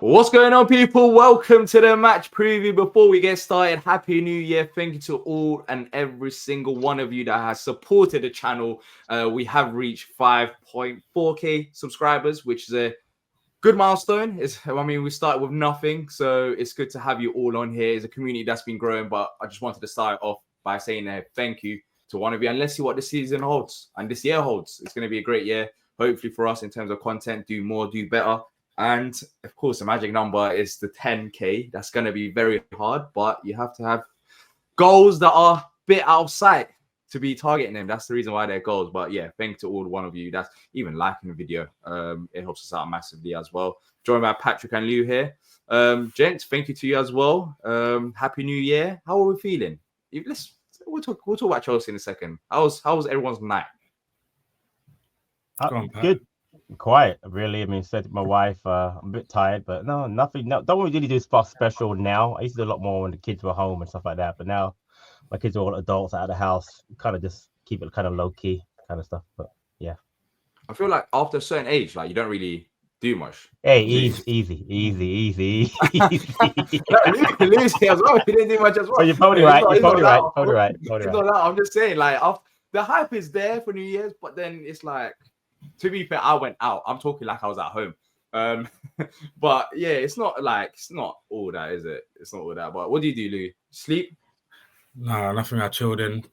What's going on, people? Welcome to the match preview. Before we get started, Happy New Year. Thank you to all and every single one of you that has supported the channel. We have reached 5.4k subscribers, which is a good milestone. We started with nothing, so it's good to have you all on here. It's a community that's been growing, but I just wanted to start off by saying thank you to one of you, and let's see what this season holds and this year holds. It's going to be a great year, hopefully for us in terms of content, do more, do better. And of course, the magic number is the 10k. That's going to be very hard, but you have to have goals that are a bit out of sight to be targeting them. That's the reason why they're goals. But yeah, thank you to all one of you that's even liking the video. It helps us out massively as well. Joined by Patrick and Lou here. Gents, thank you to you as well. Happy New Year. How are we feeling? We'll talk about Chelsea in a second. How was everyone's night? Good. Quiet, really. I mean, said to my wife, I'm a bit tired, but no, nothing. No, don't really do stuff special now. I used to do a lot more when the kids were home and stuff like that, but now my kids are all adults out of the house. Kind of just keep it kind of low key kind of stuff. But yeah, I feel like after a certain age, like you don't really do much. Hey, easy. Lucy as well. You didn't do much as well. Oh, you're probably right. Totally right. I'm just saying, like, the hype is there for New Year's, but then it's like, to be fair, I went out. I'm talking like I was at home. But yeah, it's not all that, is it? It's not all that. But what do you do, Lou? Sleep? No, nothing. I chilled in.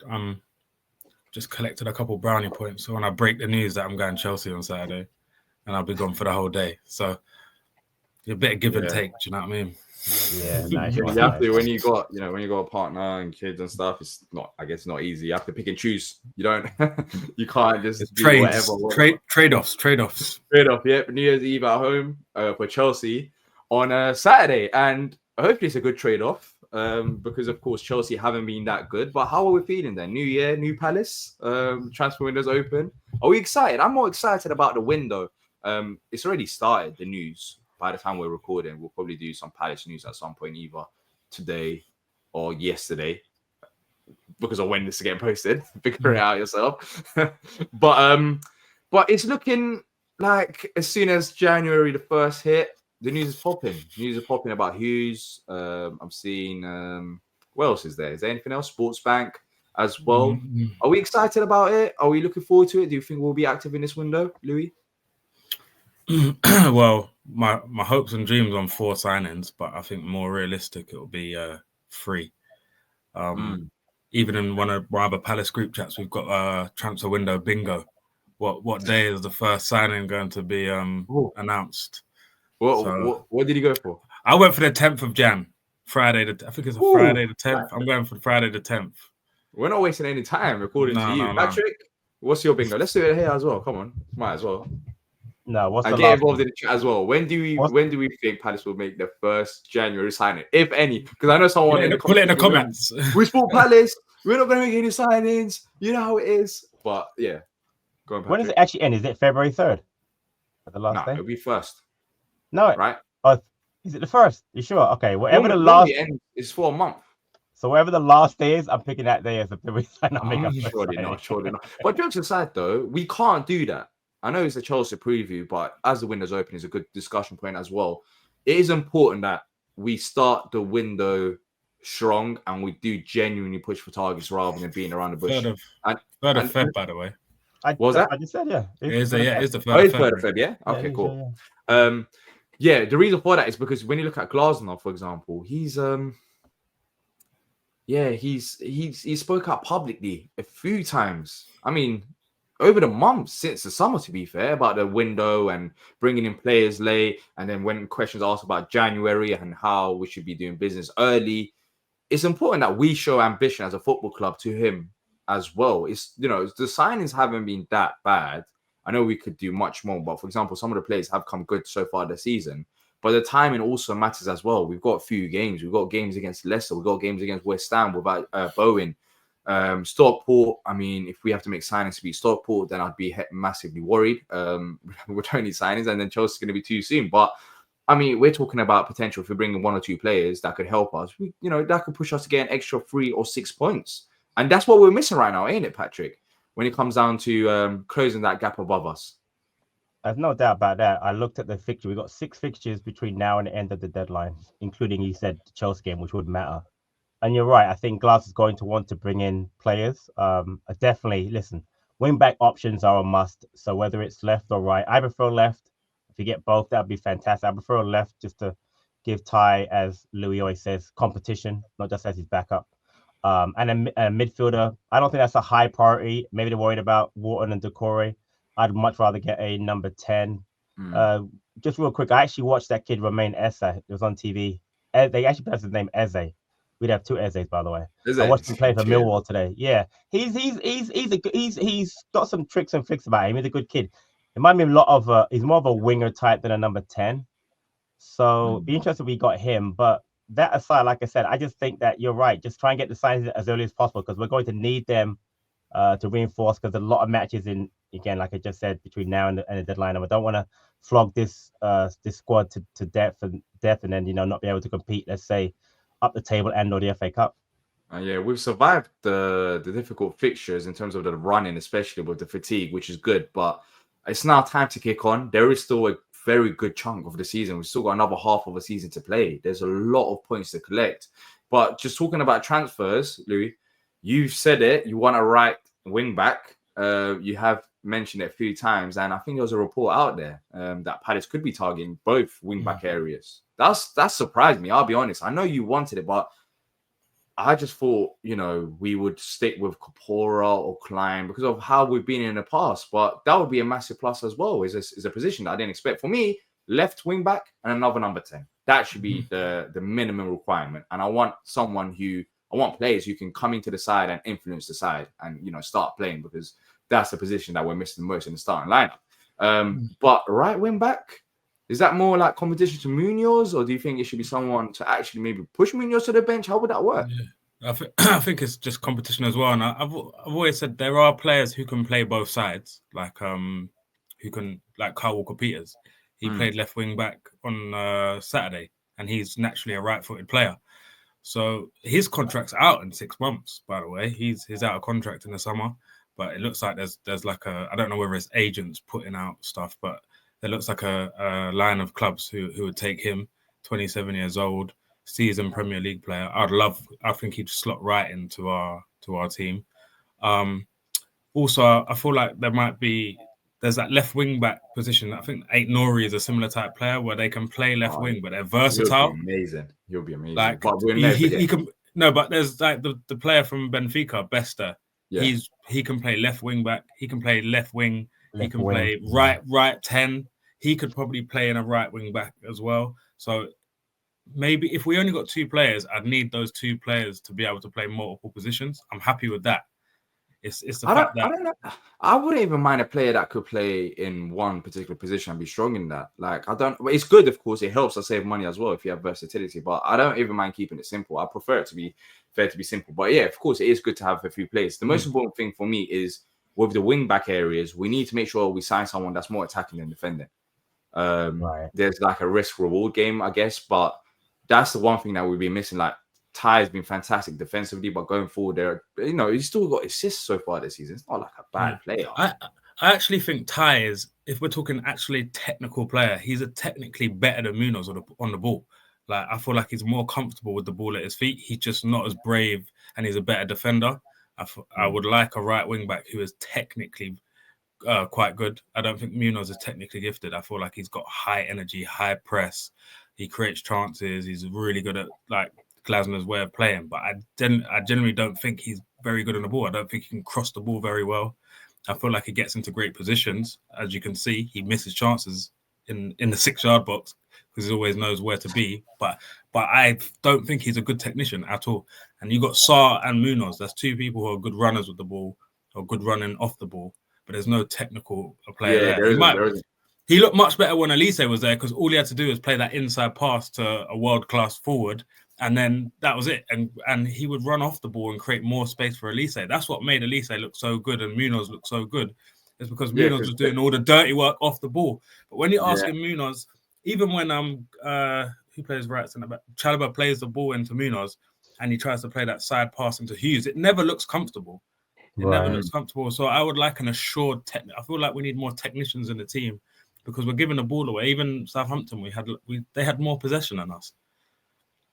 Just collected a couple brownie points. So when I break the news that I'm going Chelsea on Saturday, and I'll be gone for the whole day. So a bit of give and take. Do you know what I mean? Yeah, nice. You have to when you got a partner and kids and stuff. It's not easy. You have to pick and choose. You don't. You can't just do whatever. Trade-offs. Yeah, New Year's Eve at home for Chelsea on a Saturday, and hopefully it's a good trade-off. Because of course Chelsea haven't been that good. But how are we feeling then? New year, new Palace. Transfer window's open. Are we excited? I'm more excited about the window. It's already started. The news. By the time we're recording, we'll probably do some Palace news at some point, either today or yesterday, because of when this is getting posted. Figure it out yourself. But it's looking like as soon as January the 1st hit, the news is popping. News is popping about Hughes. I'm seeing what else is there? Is there anything else? Sports Bank as well. Mm-hmm. Are we excited about it? Are we looking forward to it? Do you think we'll be active in this window, Louis? Well, my hopes and dreams on 4 signings, but I think more realistic it will be 3. Even in one of my other Palace group chats, we've got transfer window bingo. What day is the first signing going to be announced? What did you go for? I went for the 10th of Jan, Friday. I think it's a Friday the 10th. I'm going for Friday the 10th. We're not wasting any time, according to you. Patrick, what's your bingo? Let's do it here as well. Come on, might as well. No, what's and get involved in the chat as well. When do we think Palace will make the first January signing, if any? Because I know someone put it in the comments. We support Palace. We're not going to make any signings. You know how it is. But yeah, go on, Patrick. When does it actually end? Is it February 3rd? The last day? It'll be 1st. No, right? Is it the 1st? You sure? Okay, whatever the last end is for a month. So whatever the last day is, I'm picking that day as a February sign. Surely not. But jokes aside, though, we can't do that. I know it's a Chelsea preview, but as the window's open, it's a good discussion point as well. It is important that we start the window strong and we do genuinely push for targets rather than being around the bush. Third of Feb, by the way. I just said, yeah. It's the 3rd of Feb, yeah? Okay, cool. Yeah. The reason for that is because when you look at Glasner, for example, he spoke out publicly a few times. I mean, over the months since the summer, to be fair, about the window and bringing in players late, and then when questions asked about January and how we should be doing business early, it's important that we show ambition as a football club to him as well. It's the signings haven't been that bad. I know we could do much more, but for example, some of the players have come good so far this season. But the timing also matters as well. We've got a few games. We've got games against Leicester. We've got games against West Ham without Bowen. Stockport, I mean, if we have to make signings to beat Stockport, then I'd be massively worried. We don't need signings, and then Chelsea's going to be too soon. But I mean, we're talking about potential if we're bringing 1 or 2 players that could help us. That could push us to get an extra 3 or 6 points, and that's what we're missing right now, ain't it, Patrick? When it comes down to closing that gap above us. There's no doubt about that. I looked at the fixture. We got 6 fixtures between now and the end of the deadline, including, you said, the Chelsea game, which would matter. And you're right. I think Glass is going to want to bring in players. Definitely, listen, wing back options are a must. So whether it's left or right, I prefer left. If you get both, that'd be fantastic. I prefer left just to give Ty, as Louis always says, competition, not just as his backup. And a midfielder, I don't think that's a high priority. Maybe they're worried about Walton and Decore. I'd much rather get a number 10. Just real quick, I actually watched that kid Romain Esse. It was on TV. They actually pronounced his name Eze. We'd have 2 Ezes, by the way. I watched him play for Millwall today. Yeah, he's got some tricks and flicks about him. He's a good kid. It might be a lot of he's more of a winger type than a number 10. So be interested if we got him. But that aside, like I said, I just think that you're right. Just try and get the signs as early as possible because we're going to need them to reinforce because a lot of matches in, again, like I just said, between now and the deadline. And we don't want to flog this squad to death and then not be able to compete. Let's say up the table and or the FA Cup. Yeah, we've survived the difficult fixtures in terms of the running, especially with the fatigue, which is good. But it's now time to kick on. There is still a very good chunk of the season. We've still got another half of a season to play. There's a lot of points to collect. But just talking about transfers, Louis, you've said it. You want a right wing back. You have mentioned it a few times, and I think there was a report out there that Palace could be targeting both wing back areas. That surprised me. I'll be honest. I know you wanted it, but I just thought, we would stick with Kapora or Klein because of how we've been in the past. But that would be a massive plus as well. Is a position that I didn't expect. For me, left wing back and another number 10. That should be the minimum requirement. And I want players who can come into the side and influence the side and, start playing because that's the position that we're missing the most in the starting lineup. But right wing back, is that more like competition to Munoz, or do you think it should be someone to actually maybe push Munoz to the bench? How would that work? Yeah. I think it's just competition as well. And I've always said there are players who can play both sides, like Kyle Walker-Peters. He played left wing back on Saturday, and he's naturally a right-footed player. So his contract's out in 6 months, by the way. He's out of contract in the summer, but it looks like there's like I don't know whether it's agents putting out stuff, but there looks like a line of clubs who would take him, 27 years old, seasoned Premier League player. I think he'd slot right into our team. Also, I feel like there's that left wing back position. I think Ait-Nouri is a similar type player where they can play left wing, but they're versatile. He'll be amazing. Like, but he can. No, but there's like the player from Benfica, Bester. Yeah. He can play left wing back. He can play left wing. He can play right 10. He could probably play in a right wing back as well. So maybe if we only got 2 players, I'd need those 2 players to be able to play multiple positions. I'm happy with that. It's the fact that I don't know. I wouldn't even mind a player that could play in one particular position and be strong in that. Like it's good, of course. It helps us save money as well if you have versatility. But I don't even mind keeping it simple. I prefer it to be simple. But yeah, of course, it is good to have a few players. The most important thing for me is with the wing back areas, we need to make sure we sign someone that's more attacking than defending. There's like a risk reward game, I guess, but that's the one thing that we've been missing. Like Ty has been fantastic defensively, but going forward, there, he's still got assists so far this season. It's not like a bad player. I actually think Ty is, if we're talking actually technical player, he's a technically better than Munoz on the ball. Like I feel like he's more comfortable with the ball at his feet. He's just not as brave, and he's a better defender. I would like a right wing back who is technically quite good. I don't think Munoz is technically gifted. I feel like he's got high energy, high press. He creates chances. He's really good at like Glasner's way of playing, but I generally don't think he's very good on the ball. I don't think he can cross the ball very well. I feel like he gets into great positions. As you can see, he misses chances in the 6-yard box because he always knows where to be. But I don't think he's a good technician at all. And you got Sarr and Munoz. That's 2 people who are good runners with the ball or good running off the ball. But there's no technical player there. He looked much better when Elise was there because all he had to do was play that inside pass to a world-class forward, and then that was it. And he would run off the ball and create more space for Elise. That's what made Elise look so good and Munoz look so good. It's because Munoz was doing all the dirty work off the ball. But when you're asking Munoz, even when who plays right center back, Chalobah plays the ball into Munoz and he tries to play that side pass into Hughes, it never looks comfortable. It never looks comfortable. So I would like an assured I feel like we need more technicians in the team because we're giving the ball away. Even Southampton, they had more possession than us.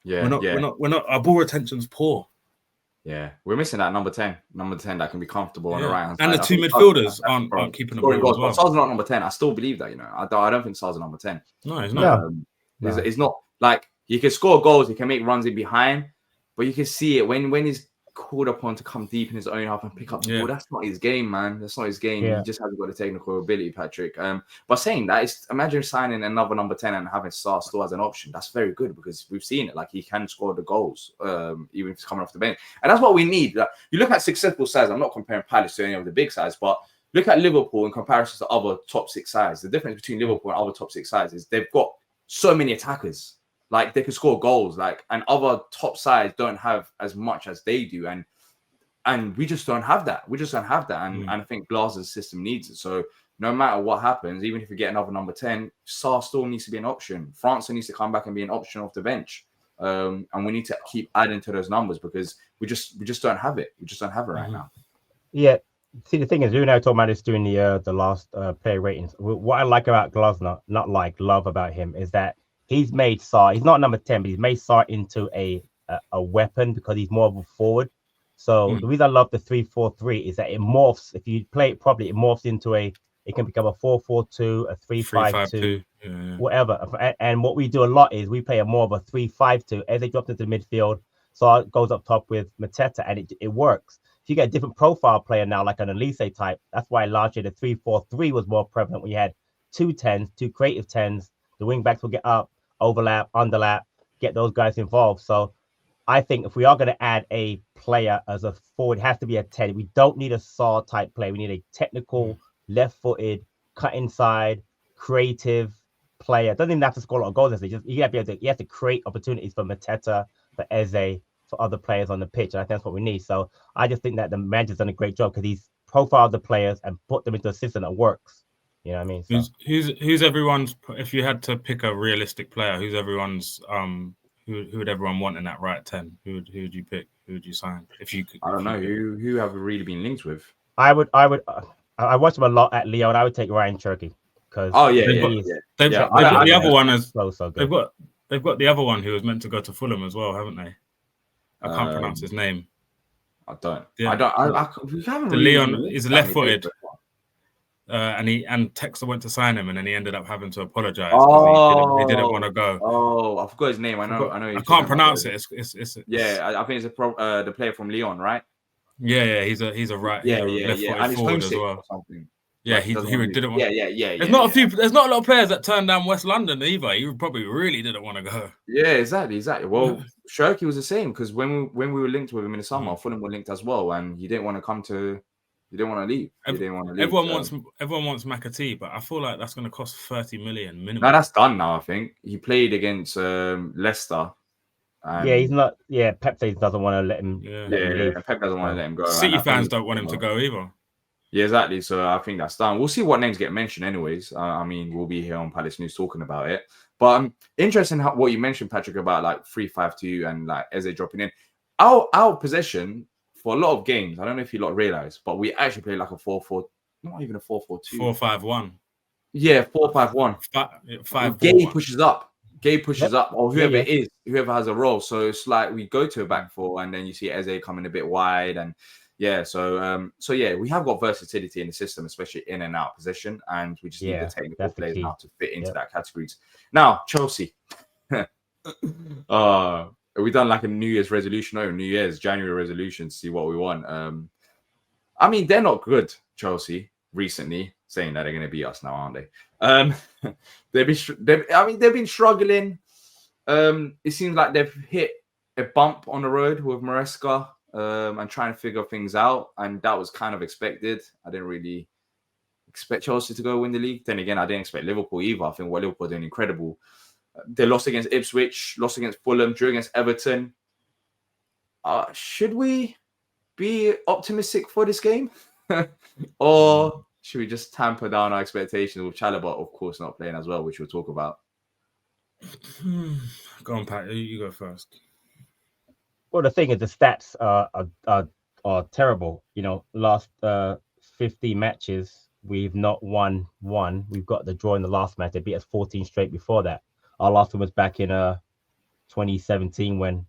Yeah, we're not. Our ball retention's poor. Yeah, we're missing that number 10 that can be comfortable on the right hand side. And the two midfielders aren't keeping the ball as well. Sar's not number 10. I still believe that. I don't think Sar's a number 10. No, he's not. It's not like he can score goals. He can make runs in behind, but you can see it when he's called upon to come deep in his own half and pick up the ball. That's not his game, man. That's not his game. He just hasn't got the technical ability, Patrick. But saying that, imagine signing another number 10 and having Sar still as an option. That's very good because we've seen it. Like, he can score the goals, even if he's coming off the bench. And that's what we need. Like, you look at successful sides. I'm not comparing Palace to any of the big sides, but look at Liverpool in comparison to other top 6 sides. The difference between Liverpool and other top 6 sides is they've got so many attackers. Like, they can score goals. Like, and other top sides don't have as much as they do. And we just don't have that. And I think Glasner's system needs it. So no matter what happens, even if we get another number 10, Sar still needs to be an option. France needs to come back and be an option off the bench. And we need to keep adding to those numbers because we just don't have it. We just don't have it right now. Yeah. See, the thing is, you and I were talking about this during the last player ratings. What I like about Glasner, love about him, is that he's made Sar, he's not number 10, but he's made Sar into a weapon because he's more of a forward. So the reason I love the 3-4-3 is that it morphs. If you play it properly, it morphs into it can become a 4-4-2, a 3-5-2, whatever. And what we do a lot is we play a more of a 3-5-2 as they drop into the midfield. So it goes up top with Mateta, and it works. If you get a different profile player now, like an Elise type, that's why last year the 3-4-3 was more prevalent. We had two creative 10s. The wing backs will get up, overlap, underlap, get those guys involved. So I think if we are going to add a player as a forward, it has to be a 10. We don't need a Saw type player. We need a technical, left-footed, cut inside, creative player. Doesn't even have to score a lot of goals. You have to create opportunities for Mateta, for Eze, for other players on the pitch. And I think that's what we need. So I just think that the manager's done a great job because he's profiled the players and put them into a system that works. You know what I mean? So. Who's everyone's? If you had to pick a realistic player, who's everyone's? Who would everyone want in that right 10? Who would you pick? Who would you sign? If you could, I don't know. Who have we really been linked with? I watched him a lot at Lyon. I would take Ryan Cherky because the other one is so good. They've got the other one who was meant to go to Fulham as well, haven't they? I can't pronounce his name. I don't. Yeah. I don't. We haven't the really Leon is left-footed. And Textor went to sign him, and then he ended up having to apologize because he didn't want to go. Oh, I forgot his name. I know. I can't pronounce it. It's I think it's the player from Lyon, right? Yeah. He's a right. Left-footed forward as well. Yeah, he didn't want. Yeah. There's not a lot of players that turned down West London either. He probably really didn't want to go. Yeah, exactly. Well, Shirky was the same because when we were linked with him in the summer, Fulham were linked as well, and he didn't want to come to. He didn't want to leave. Everyone wants McAtee, but I feel like that's going to cost 30 million minimum. No, that's done now. I think he played against Leicester. He's not. Yeah, Pep doesn't want to let him. Pep doesn't want to let him go. City fans don't want him to go either. Yeah, exactly. So I think that's done. We'll see what names get mentioned, anyways. I mean, we'll be here on Palace News talking about it. But interesting what you mentioned, Patrick, about like 3-5-2 and like Eze dropping in. Our possession. For a lot of games, I don't know if you lot realize, but we actually play like a 4-4, not even a 4-4-2. 4-5-1. Yeah, 4-5-1. 5-4-1. Gabe pushes up. Or whoever it is, whoever has a role. So it's like we go to a back four, and then you see Eze coming a bit wide, and we have got versatility in the system, especially in and out position, and we just need the technical players now to fit into that categories. Now, Chelsea. We done like a New Year's resolution or January resolution to see what we want. I mean, they're not good, Chelsea, recently, saying that they're going to beat us now, aren't they? They've been struggling. It seems like they've hit a bump on the road with Maresca and trying to figure things out. And that was kind of expected. I didn't really expect Chelsea to go win the league. Then again, I didn't expect Liverpool either. I think what Liverpool are doing incredible. They lost against Ipswich, lost against Fulham, drew against Everton. Should we be optimistic for this game? Or should we just tamper down our expectations with Chalobah, of course, not playing as well, which we'll talk about? Go on, Pat. You go first. Well, the thing is, the stats are terrible. You know, last 50 matches, we've not won one. We've got the draw in the last match. They beat us 14 straight before that. Our last one was back in 2017 when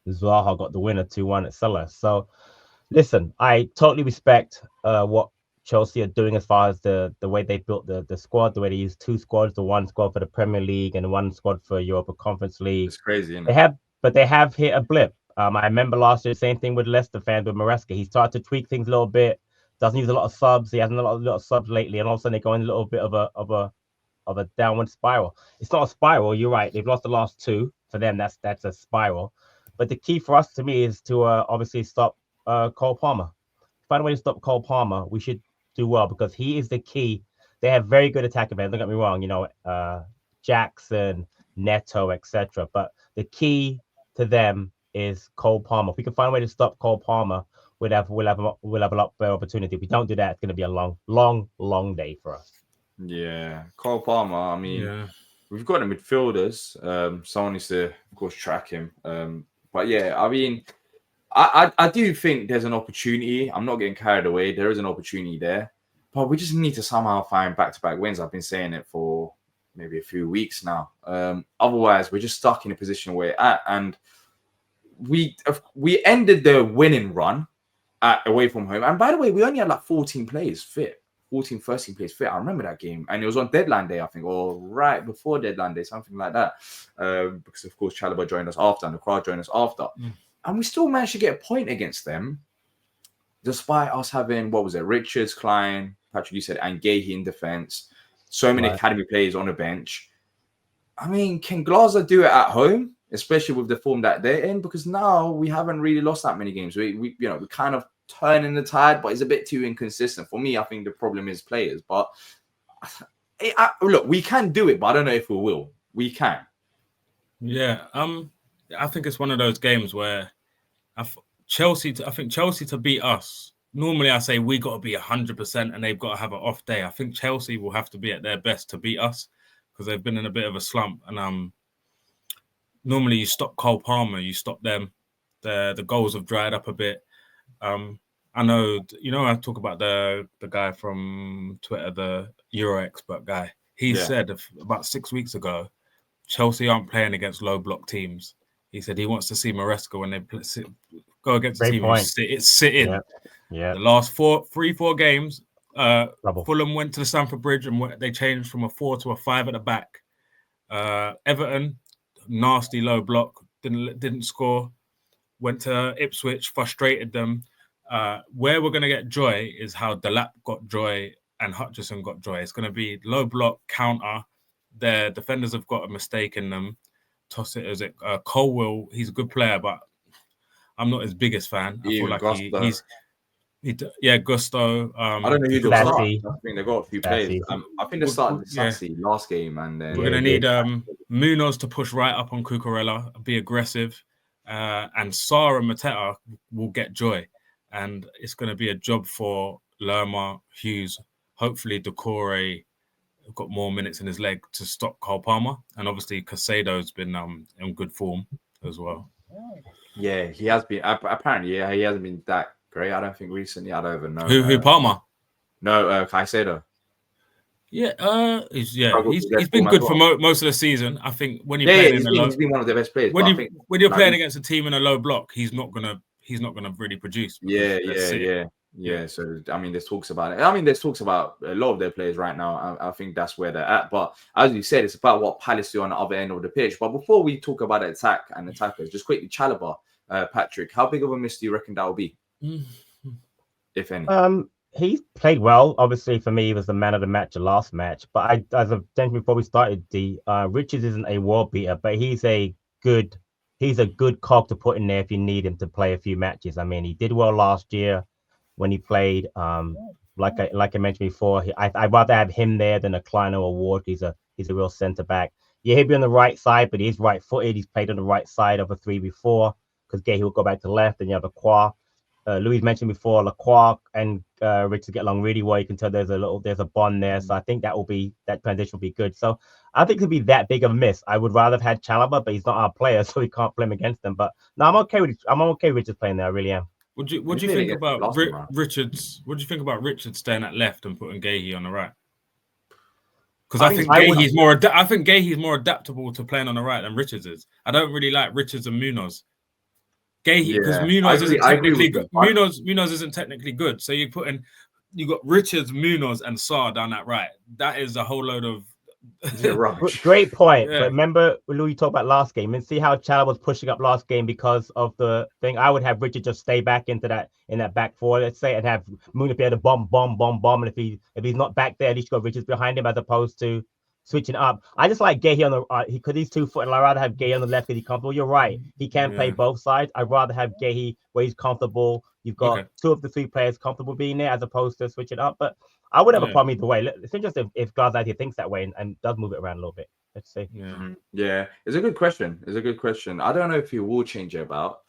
Zaha got the winner 2-1 at Selhurst. So listen, I totally respect what Chelsea are doing as far as the way they built the squad, the way they use 2 squads, the 1 squad for the Premier League and 1 squad for Europa Conference League. It's crazy, isn't They it? have hit a blip. I remember last year, same thing with Leicester fans with Maresca. He started to tweak things a little bit. Doesn't use a lot of subs. He hasn't a lot of subs lately, and all of a sudden they go in a little bit of a downward spiral. It's not a spiral. You're right. They've lost the last 2. For them, that's a spiral. But the key for us, to me, is to obviously stop Cole Palmer. Find a way to stop Cole Palmer. We should do well because he is the key. They have very good attacking men. Don't get me wrong. You know, Jackson, Neto, etc. But the key to them is Cole Palmer. If we can find a way to stop Cole Palmer, we'll have a lot better opportunity. If we don't do that, it's going to be a long day for us. Yeah, Cole Palmer. I mean, we've got the midfielders. Someone needs to, of course, track him. But yeah, I mean, I do think there's an opportunity. I'm not getting carried away. There is an opportunity there, but we just need to somehow find back-to-back wins. I've been saying it for maybe a few weeks now. Otherwise, we're just stuck in a position we're at, and we ended the winning run away from home. And by the way, we only had like 14 players fit. 14 first team players fit. I remember that game, and it was on deadline day, I think, or right before deadline day, something like that. Because of course Chalobah joined us after, and the crowd joined us after, and we still managed to get a point against them, despite us having Richards, Klein, Patrick, you said, and Gahey in defense. So many academy players on the bench. I mean, can Glazer do it at home, especially with the form that they're in? Because now we haven't really lost that many games. We kind of turning the tide, but it's a bit too inconsistent. For me, I think the problem is players. But look, we can do it, but I don't know if we will. We can. Yeah, I think it's one of those games where I think Chelsea to beat us. Normally, I say we got to be 100%, and they've got to have an off day. I think Chelsea will have to be at their best to beat us because they've been in a bit of a slump. And normally, you stop Cole Palmer, you stop them. The goals have dried up a bit. I know, I talk about the guy from Twitter, the Euro expert guy. He said about 6 weeks ago, Chelsea aren't playing against low block teams. He said he wants to see Maresca when they go against a team who sit in. Yeah. The last 4 games, Fulham went to the Stamford Bridge and they changed from a 4 to a 5 at the back. Everton, nasty low block, didn't score. Went to Ipswich, frustrated them. Where we're going to get joy is how Delap got joy and Hutchison got joy. It's going to be low block, counter. Their defenders have got a mistake in them. Toss it. Is it Colwell? He's a good player, but I'm not his biggest fan. I feel like Gusto. I don't know who they'll start. I think they've got a few players. I think they started Sassy last game, and then we're going to need Munoz to push right up on Cucurella, be aggressive, and Sarr and Mateta will get joy. And it's going to be a job for Lerma, Hughes, hopefully Decore got more minutes in his leg to stop Cole Palmer. And obviously Casado's been in good form as well. Yeah, he has been. Apparently, he hasn't been that great. I don't think recently. I don't even know. Who Palmer? No, Caicedo. Yeah, he's been good for most of the season. I think when you're playing he's been one of the best players. When you're playing against a team in a low block, he's not gonna really produce. Yeah. So I mean, there's talks about it. I mean, there's talks about a lot of their players right now. I think that's where they're at. But as you said, it's about what Palace do on the other end of the pitch. But before we talk about the attack and attackers, just quickly, Chalobah, Patrick, how big of a miss do you reckon that will be, if any? He played well. Obviously, for me, he was the man of the match the last match. But as I've mentioned before we started, Richards isn't a world beater, but he's a good cog to put in there if you need him to play a few matches. I mean, he did well last year when he played. Like I mentioned before, I'd rather have him there than a Klein or a Ward. He's a real centre back. Yeah, he'll be on the right side, but he's right-footed. He's played on the right side of a 3 before because Gahey will go back to left, and you have a Qua. Louis mentioned before, Lacroix and Richards get along really well. You can tell there's a bond there. So I think that transition will be good. So I think it'll be that big of a miss. I would rather have had Chalobah, but he's not our player, so we can't play him against them. But no, I'm okay with Richards playing there. I really am. What do you He's think been against about last time round. Richards? What do you think about Richards staying at left and putting Gahey on the right? Because I I think think Gahey's more. I think Gahey's more adaptable to playing on the right than Richards is. I don't really like Richards and Munoz. Gahey, because Yeah, Munoz isn't I agree technically with good. you. Munoz isn't technically good. So you got Richards, Munoz, and Sarr down that right. That is a whole load of Yeah, rubbish. Great point. Yeah. But remember, Louis talked about last game and see how Chala was pushing up last game because of the thing. I would have Richard just stay back in that back four, let's say, and have Moon be able to bomb. And if he's not back there, at least you got Richards behind him as opposed to switching up. I just like Gahey on the because he's 2 foot, and I'd rather have Gahey on the left because he's comfortable. You're right. He can play both sides. I'd rather have Gahey where he's comfortable. You've got 2 of the 3 players comfortable being there as opposed to switching up. But I would have a problem either way. It's interesting if Glasgow actually thinks that way and does move it around a little bit. Let's see. Yeah, it's a good question. I don't know if he will change it about.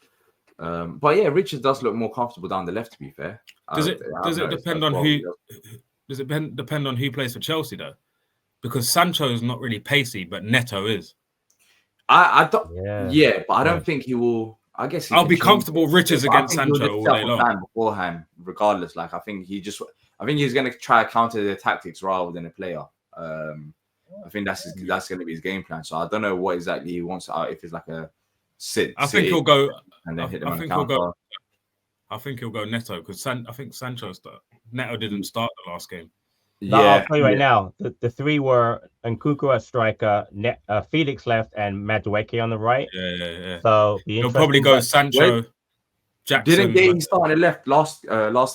But yeah, Richards does look more comfortable down the left, to be fair. Does it depend on who plays for Chelsea though? Because Sancho is not really pacey, but Neto is. I don't. Yeah, but I don't think he will. I guess I'll be comfortable Richards against Sancho all day long. Beforehand, regardless. Like I think he's going to try to counter the tactics rather than a player. I think that's going to be his game plan. So I don't know what exactly he wants out. If it's like a sit. I think he'll go and then hit them on the counter. I think he'll go Neto because I think Neto didn't start the last game. No, I'll tell you right now. The 3 were Nkunku at striker, Felix left, and Madueke on the right. Yeah. So he'll probably go Sancho, Jackson. Didn't Gahey start on the left last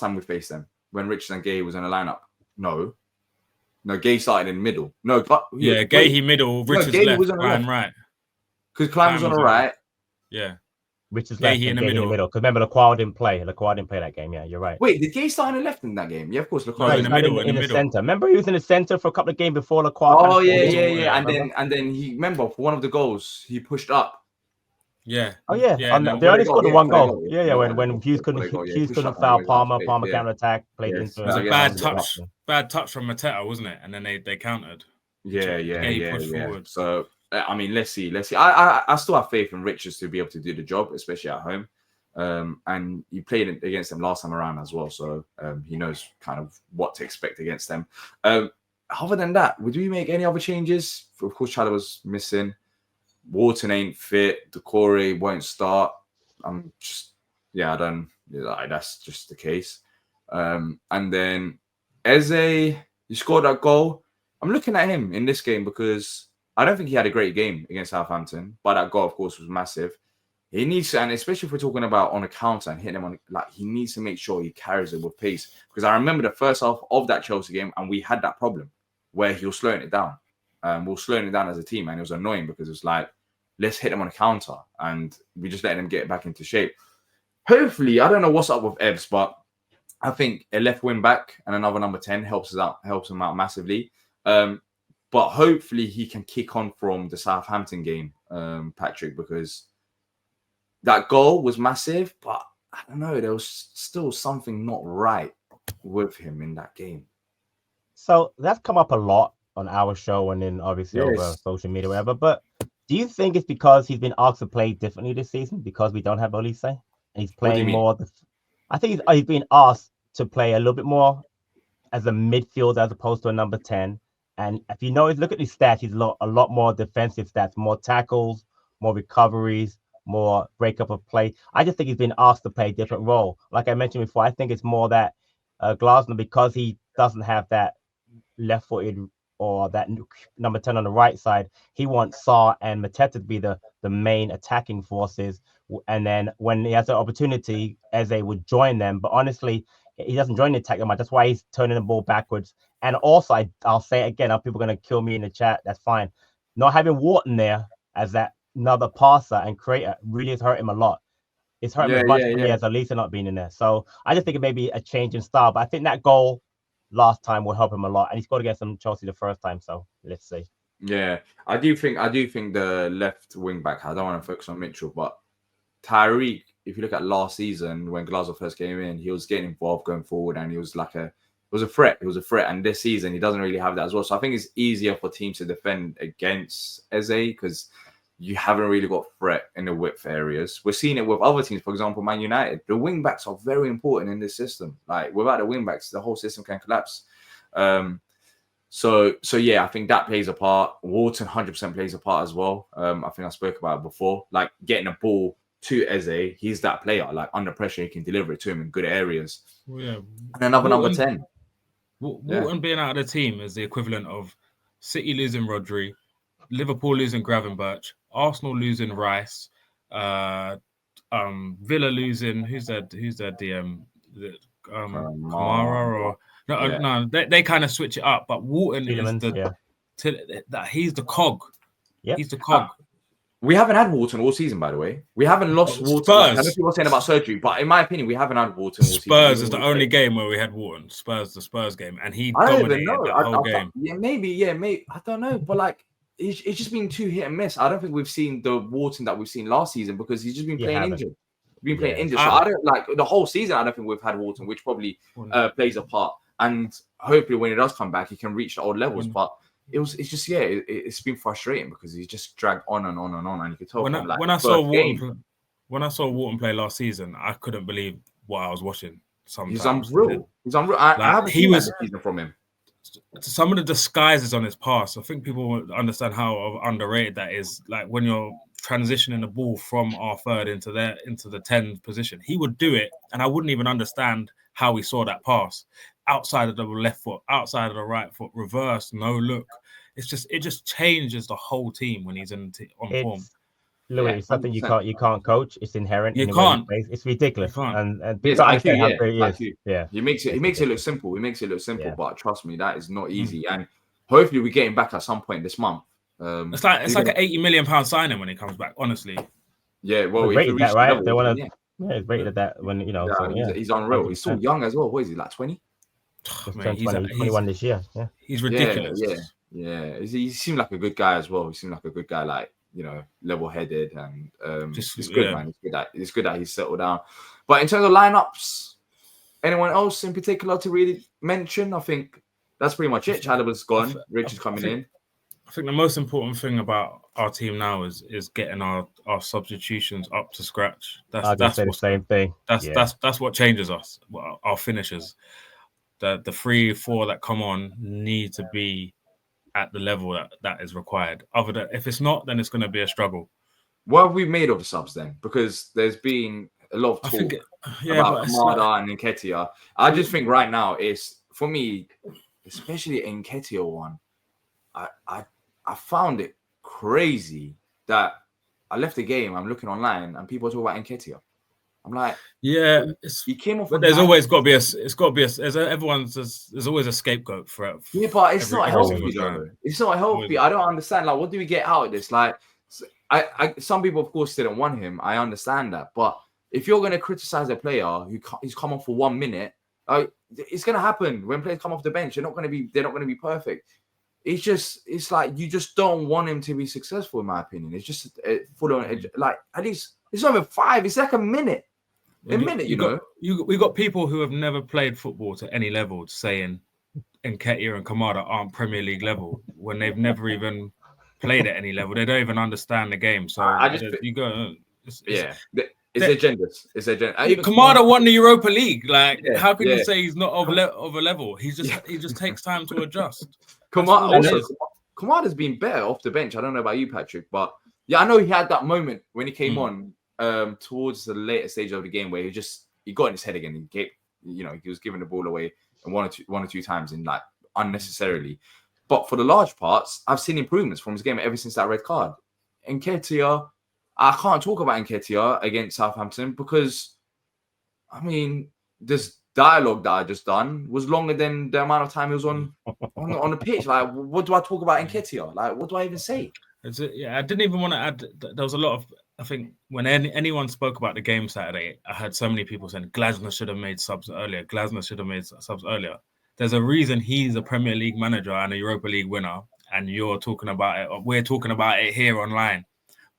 time we faced them when Richards and Gahey was in the lineup? No, Gahey started in the middle. No, Gahey middle, Richards left, Klein right. Because Klein was on the right. Yeah. Richards left and Gahey in the middle. Because remember, Lacroix didn't play. Lacroix didn't play that game. Yeah, you're right. Wait, did Gahey start on the left in that game? Yeah, of course. Lacroix was in the middle. In the center. Remember, he was in the center for a couple of games before Lacroix. Oh yeah. And then he remember for one of the goals he pushed up. Yeah. Oh yeah. They only scored the 1 goal. Yeah. When Hughes couldn't foul Palmer counter attack played into. It was a bad touch from Mateta, wasn't it? And then they countered. Yeah. Forward. So I mean, let's see. I still have faith in Richards to be able to do the job, especially at home. And he played against them last time around as well, so he knows kind of what to expect against them. Other than that, would we make any other changes? Of course, Chala was missing. Walton ain't fit. Decore won't start. That's just the case. And then Eze, he scored that goal. I'm looking at him in this game because I don't think he had a great game against Southampton, but that goal, of course, was massive. He needs to, and especially if we're talking about on a counter and hitting him on, he needs to make sure he carries it with pace. Because I remember the first half of that Chelsea game, and we had that problem where he was slowing it down. We were slowing it down as a team, and it was annoying because it's like, let's hit him on a counter, and we just let him get back into shape. Hopefully, I don't know what's up with Evs, but I think a left wing back and another number 10 helps him out massively. But hopefully he can kick on from the Southampton game, Patrick, because that goal was massive, but I don't know, there was still something not right with him in that game. So that's come up a lot on our show and then obviously over social media, whatever. But do you think it's because he's been asked to play differently this season because we don't have Olise and he's playing more? I think he's been asked to play a little bit more as a midfield as opposed to a number 10. And if you notice, look at his stats, he's a lot more defensive stats, more tackles, more recoveries, more breakup of play. I just think he's been asked to play a different role. Like I mentioned before, I think it's more that Glasner, because he doesn't have that left-footed or that number 10 on the right side, he wants Sarr and Mateta to be the main attacking forces. And then when he has the opportunity, Eze would join them. But honestly, he doesn't join the attack that much. That's why he's turning the ball backwards. And also, I'll say it again, people are going to kill me in the chat. That's fine. Not having Walton there as that another passer and creator really has hurt him a lot. It's hurt him as much for me as Olise not being in there. So I just think it may be a change in style. But I think that goal last time will help him a lot. And he scored against Chelsea the first time. So let's see. Yeah, I do think the left wing back, I don't want to focus on Mitchell, but Tyreek, if you look at last season when Glasgow first came in, he was getting involved going forward and he was like it was a threat. It was a threat. And this season, he doesn't really have that as well. So I think it's easier for teams to defend against Eze because you haven't really got threat in the width areas. We're seeing it with other teams. For example, Man United. The wing backs are very important in this system. Like without the wing backs, the whole system can collapse. So yeah, I think that plays a part. Walton 100% plays a part as well. I think I spoke about it before. Like getting a ball to Eze, he's that player. Like under pressure, he can deliver it to him in good areas. Well, yeah. And another number 10. Walton being out of the team is the equivalent of City losing Rodri, Liverpool losing Gravenberch, Arsenal losing Rice, Villa losing who's their DM? Kamara or no, they kind of switch it up, but Walton that he's the cog. Yeah, he's the cog. We haven't had Walton all season, by the way. We haven't lost Walton. Spurs. Like, I know people are saying about surgery, but in my opinion, we haven't had Walton all season. Spurs is the only game where we had Walton. The Spurs game, and he dominated that whole game. Yeah, maybe. I don't know, but like it's just been too hit and miss. I don't think we've seen the Walton that we've seen last season because he's just been playing injured. So I don't like the whole season. I don't think we've had Walton, which probably plays a part. And hopefully, when he does come back, he can reach the old levels. But it's been frustrating because he's just dragged on and on and on. And you could tell when I saw Walton play last season, I couldn't believe what I was watching. Sometimes he's unreal. I haven't seen that season from him. Some of the disguises on his pass, I think people won't understand how underrated that is. Like when you're transitioning the ball from our third into the 10 position, he would do it, and I wouldn't even understand how he saw that pass outside of the left foot, outside of the right foot, reverse, no look. It just changes the whole team when he's on form. Louis, it's something you can't coach. It's inherent. You can't. It's ridiculous. And it's IQ, how great he is. Yeah. He makes it look simple. But trust me, that is not easy. And hopefully we get him back at some point this month. It's like an £80 million signing when he comes back. Honestly. Yeah. Well, if rated that, right? They want to. Yeah, it's rated that when he's unreal. He's still young as well. What is he, like 20? Man, he's 21 this year. Yeah. He's ridiculous. Yeah. He seemed like a good guy as well. He seemed like a good guy, like, level-headed, and it's good, man. It's good that he's settled down. But in terms of lineups, anyone else in particular to really mention? I think that's pretty much it. Chalobah's gone. Rich is coming in. I think the most important thing about our team now is getting our substitutions up to scratch. That's the same thing. That's what changes us. Our finishers, the 3-4 that come on need to be at the level that is required. If it's not, then it's going to be a struggle. What have we made of the subs then? Because there's been a lot of talk about Kamada and Nketiah. I just think right now is, for me, especially Nketiah one, I found it crazy that I left the game, I'm looking online, and people talk about Nketiah. I'm like, he came off. But there's always got to be there's always a scapegoat for it. Yeah, but it's not healthy, though. It's not healthy. I don't understand. Like, what do we get out of this? Like, some people, of course, didn't want him. I understand that, but if you're going to criticize a player who's come off for 1 minute, it's going to happen when players come off the bench. They're not going to be perfect. It's like you just don't want him to be successful, in my opinion. It's just full on, like, at least it's not even 5. It's like a minute. We got people who have never played football to any level saying Nketiah and Kamada aren't Premier League level when they've never even played at any level. They don't even understand the game. So It's agendas. Kamada won the Europa League. Like, how can you say he's not of a level? He just takes time to adjust. Kamada's been better off the bench. I don't know about you, Patrick, but yeah, I know he had that moment when he came on towards the later stage of the game where he got in his head again. He was giving the ball away one or two times and like unnecessarily. But for the large parts, I've seen improvements from his game ever since that red card. Nketiah, I can't talk about Nketiah against Southampton because, I mean, this dialogue that I just done was longer than the amount of time he was on the pitch. Like, what do I talk about Nketiah? Like, what do I even say? I didn't even want to add. There was a lot of. I think when anyone spoke about the game Saturday, I heard so many people saying Glasner should have made subs earlier. There's a reason he's a Premier League manager and a Europa League winner, and you're talking about it. We're talking about it here online.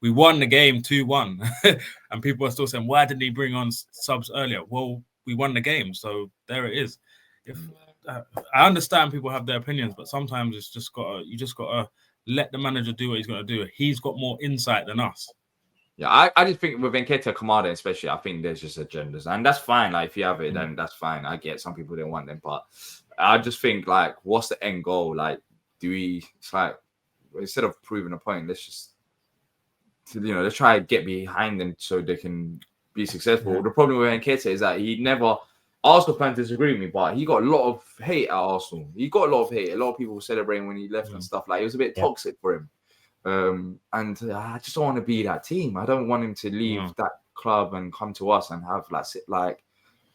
We won the game 2-1, and people are still saying, "Why didn't he bring on subs earlier?" Well, we won the game, so there it is. If I understand people have their opinions, but sometimes you just gotta let the manager do what he's going to do. He's got more insight than us. Yeah, I just think with Nketiah, Kamada especially, I think there's just agendas. And that's fine. Like, if you have it, then that's fine. I get some people don't want them. But I just think, like, what's the end goal? Like, it's like, instead of proving a point, let's just, let's try to get behind them so they can be successful. The problem with Nketiah is that Arsenal fans disagree with me, but he got a lot of hate at Arsenal. He got a lot of hate. A lot of people celebrating when he left and stuff. Like, it was a bit toxic for him. And I just don't want to be that team. I don't want him to leave that club and come to us and have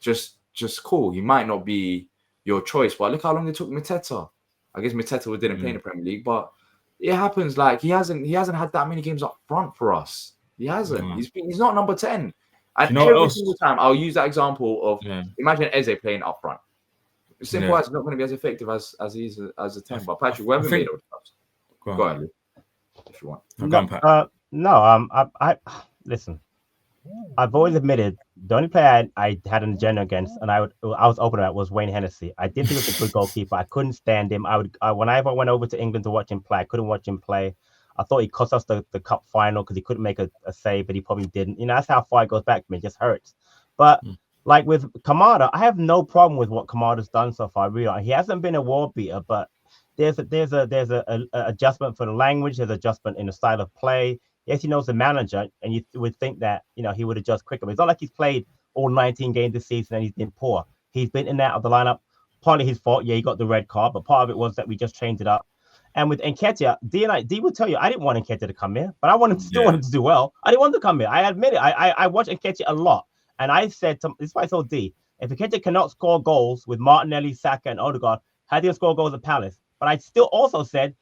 just cool. He might not be your choice, but look how long it took Mateta. I guess Mateta didn't play in the Premier League, but it happens. Like, he hasn't had that many games up front for us. He hasn't. He's not number 10. And every single time, I'll use that example of imagine Eze playing up front. It's simple as not going to be as effective as he is as a 10. But Patrick, we haven't made it. Go ahead, Luke, if you want. I listen. I've always admitted the only player I had an agenda against, and I was open about, was Wayne Hennessy. I did think he was a good goalkeeper. I couldn't stand him. Whenever I went over to England to watch him play, I couldn't watch him play. I thought he cost us the cup final because he couldn't make a save, but he probably didn't. That's how far it goes back to me. It just hurts. But like with Kamada, I have no problem with what Kamada's done so far. Really, he hasn't been a world beater, but there's a adjustment for the language. There's adjustment in the style of play. Yes, he knows the manager, and you would think that he would adjust quicker. But it's not like he's played all 19 games this season and he's been poor. He's been in and out of the lineup. Partly his fault. Yeah, he got the red card, but part of it was that we just changed it up. And with Nketiah, D will tell you, I didn't want Nketiah to come here, but I still want him to do well. I didn't want him to come here. I admit it. I watched Nketiah a lot, and I said, this is why I told D, if Nketiah cannot score goals with Martinelli, Saka, and Odegaard, how do you score goals at Palace? But I still also said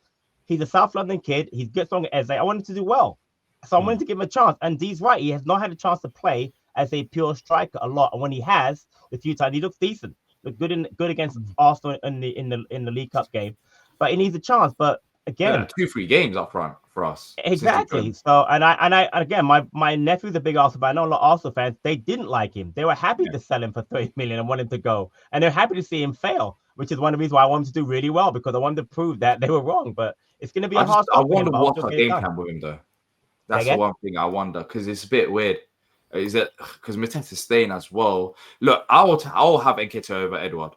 he's a South London kid. He's good strong as I want him to do well, so I wanted to give him a chance. And D's right; he has not had a chance to play as a pure striker a lot. And when he has, a few times, he looks decent, looked good against Arsenal in the League Cup game. But he needs a chance. But again, 2-3 games up front for us. Exactly. So and I again, my nephew's a big Arsenal fan. I know a lot of Arsenal fans, they didn't like him. They were happy to sell him for 30 million and want him to go. And they're happy to see him fail, which is one of the reasons why I want him to do really well, because I wanted to prove that they were wrong. But it's going to be a hard. I wonder what's our game plan with him though. That's the one thing I wonder, because it's a bit weird. Is it because Mateta's staying as well? Look, I will have Nketiah over Edward.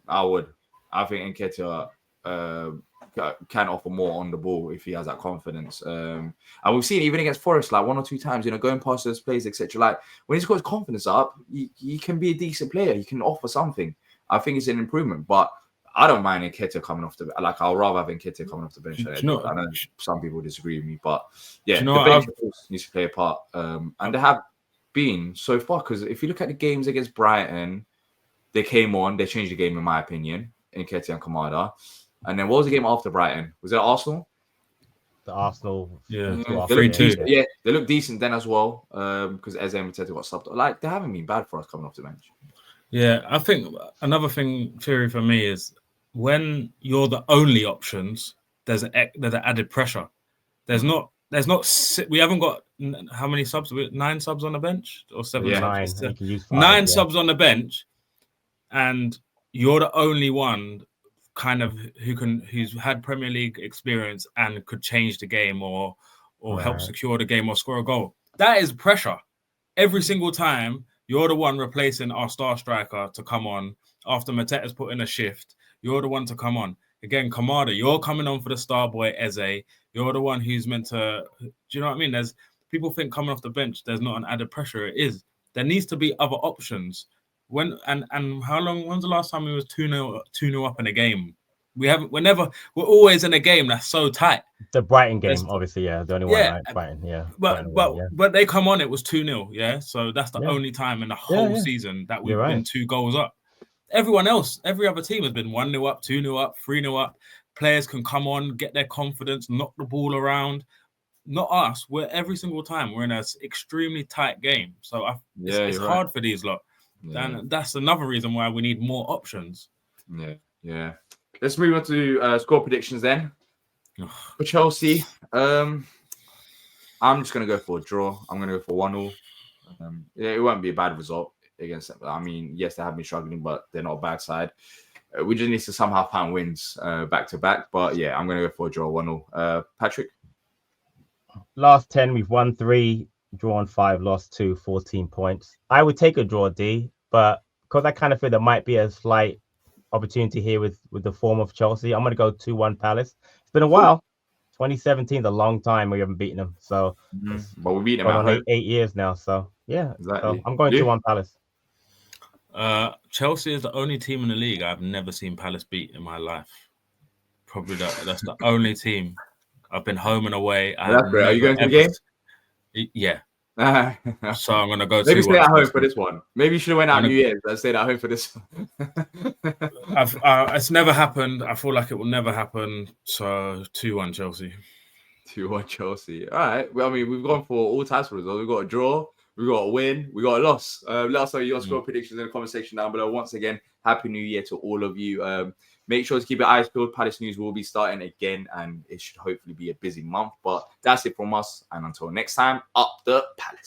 I would. I think Nketiah can offer more on the ball if he has that confidence. And we've seen even against Forest, like 1 or 2 times, going past those plays, etc. Like when he's got his confidence up, he can be a decent player. He can offer something. I think it's an improvement, but I don't mind Nketiah coming off the bench. Like, I'll rather have Nketiah coming off the bench. I know some people disagree with me, but yeah, the bench needs to play a part. And they have been so far, because if you look at the games against Brighton, they came on, they changed the game, in my opinion, Nketiah and Kamada. And then what was the game after Brighton? Was it Arsenal? The Arsenal. Yeah. 3-2. Yeah, they look decent then as well, because Eze and Mateta got subbed. Like, they haven't been bad for us coming off the bench. Yeah, I think another theory for me is when you're the only options, there's an added pressure. We haven't got how many subs? 9 subs on the bench or 7 subs? 9 subs on the bench, and you're the only one kind of who's had Premier League experience and could change the game or help secure the game or score a goal. That is pressure. Every single time you're the one replacing our star striker to come on after Mateta's put in a shift. You're the one to come on. Again, Kamada, you're coming on for the star boy Eze. You're the one who's meant to. Do you know what I mean? There's people think coming off the bench, there's not an added pressure. It is. There needs to be other options. When's the last time we was 2-0 up in a game? We're always in a game that's so tight. The Brighton game, obviously, the only one, right? Brighton, But they come on, it was 2-0, so that's the only time in the whole season that we've been 2 goals up. Everyone else, every other team has been 1-0 up, 2-0 up, 3-0 up. Players can come on, get their confidence, knock the ball around. Not us. Every single time we're in an extremely tight game. So it's hard for these lot. Yeah. And that's another reason why we need more options. Yeah. Let's move on to score predictions then. For Chelsea, I'm just going to go for a draw. I'm going to go for 1-1. It won't be a bad result against them. I mean, yes, they have been struggling, but they're not a bad side. we just need to somehow find wins back to back. But yeah, I'm going to go for a draw 1-0. Patrick? Last 10, we've won 3, drawn 5, lost 2, 14 points. I would take a draw, D, but because I kind of feel there might be a slight opportunity here with the form of Chelsea, I'm going to go 2-1 Palace. It's been a while. 2017 is a long time we haven't beaten them. So, but we beat them gone at on home. 8 years now. So, yeah. Exactly. So I'm going 2-1 Palace. Chelsea is the only team in the league I've never seen Palace beat in my life. Probably that's the only team. I've been home and away. That's great. Are you going to the game? Yeah. So I'm going to go. Maybe stay at home for this one. Maybe you should have went out New Year's and stayed at home for this one. It's never happened. I feel like it will never happen. So 2-1 Chelsea. 2-1 Chelsea. All right. Well, I mean, we've gone for all types of results. We've got a draw. We got a win. We got a loss. Let us know your score predictions in the comment section down below. Once again, Happy New Year to all of you. Make sure to keep your eyes peeled. Palace news will be starting again, and it should hopefully be a busy month. But that's it from us. And until next time, up the Palace.